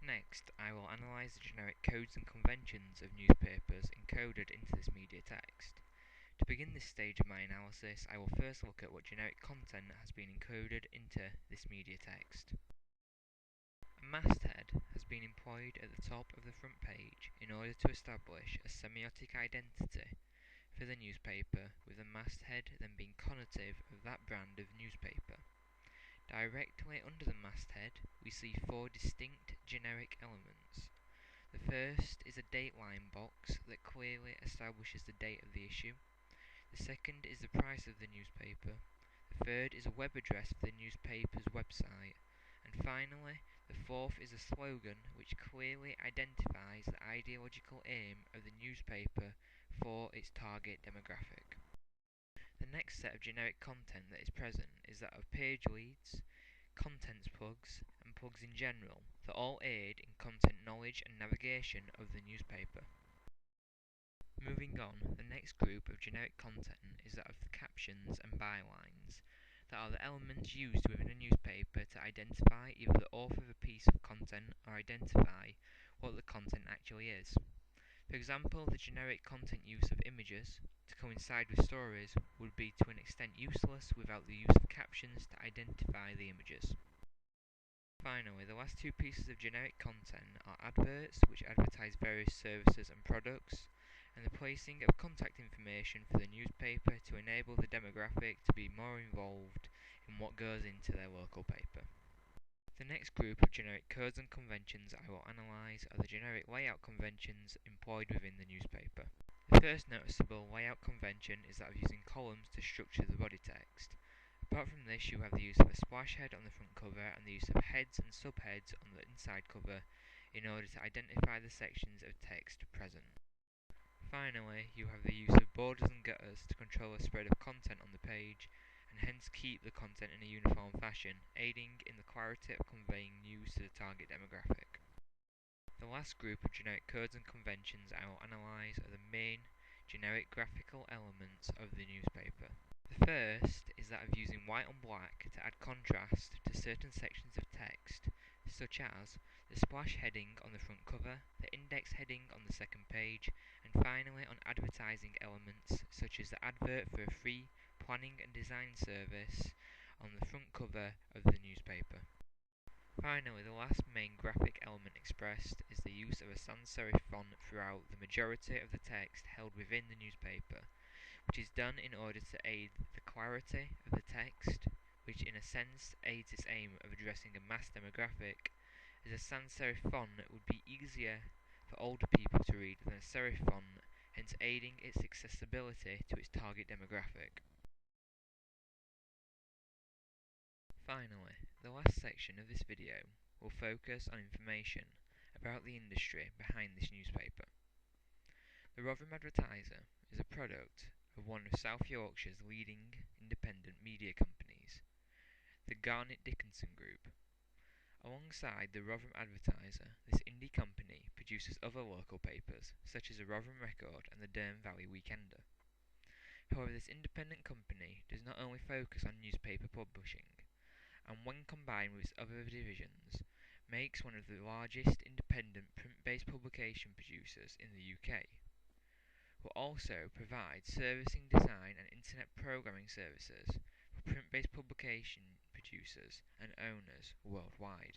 Next, I will analyse the generic codes and conventions of newspapers encoded into this media text. To begin this stage of my analysis, I will first look at what generic content has been encoded into this media text. A masthead has been employed at the top of the front page in order to establish a semiotic identity for the newspaper, with the masthead then being connotative of that brand of newspaper. Directly under the masthead, we see four distinct generic elements. The first is a dateline box that clearly establishes the date of the issue. The second is the price of the newspaper. The third is a web address for the newspaper's website. And finally, the fourth is a slogan which clearly identifies the ideological aim of the newspaper for its target demographic. The next set of generic content that is present is that of page leads, contents plugs, and plugs in general that all aid in content knowledge and navigation of the newspaper. Moving on, the next group of generic content is that of the captions and bylines, that are the elements used within a newspaper to identify either the author of a piece of content or identify what the content actually is. For example, the generic content use of images to coincide with stories would be to an extent useless without the use of captions to identify the images. Finally, the last two pieces of generic content are adverts, which advertise various services and products, and the placing of contact information for the newspaper to enable the demographic to be more involved in what goes into their local paper. The next group of generic codes and conventions I will analyse are the generic layout conventions employed within the newspaper. The first noticeable layout convention is that of using columns to structure the body text. Apart from this, you have the use of a splash head on the front cover and the use of heads and subheads on the inside cover in order to identify the sections of text present. Finally, you have the use of borders and gutters to control the spread of content on the page, and hence keep the content in a uniform fashion, aiding in the clarity of conveying news to the target demographic. The last group of generic codes and conventions I will analyse are the main generic graphical elements of the newspaper. The first is that of using white on black to add contrast to certain sections of text, such as the splash heading on the front cover, the index heading on the second page, and finally on advertising elements such as the advert for a free planning and design service on the front cover of the newspaper. Finally, the last main graphic element expressed is the use of a sans serif font throughout the majority of the text held within the newspaper, which is done in order to aid the clarity of the text, which in a sense aids its aim of addressing a mass demographic, as a sans serif font would be easier for older people to read than a serif font, hence aiding its accessibility to its target demographic. Finally, the last section of this video will focus on information about the industry behind this newspaper. The Rotherham Advertiser is a product of one of South Yorkshire's leading independent media companies, the Garnet Dickinson Group. Alongside the Rotherham Advertiser, this indie company produces other local papers, such as the Rotherham Record and the Dearne Valley Weekender. However, this independent company does not only focus on newspaper publishing, and when combined with its other divisions, makes one of the largest independent print-based publication producers in the UK. Will also provide servicing, design and internet programming services for print-based publication producers and owners worldwide.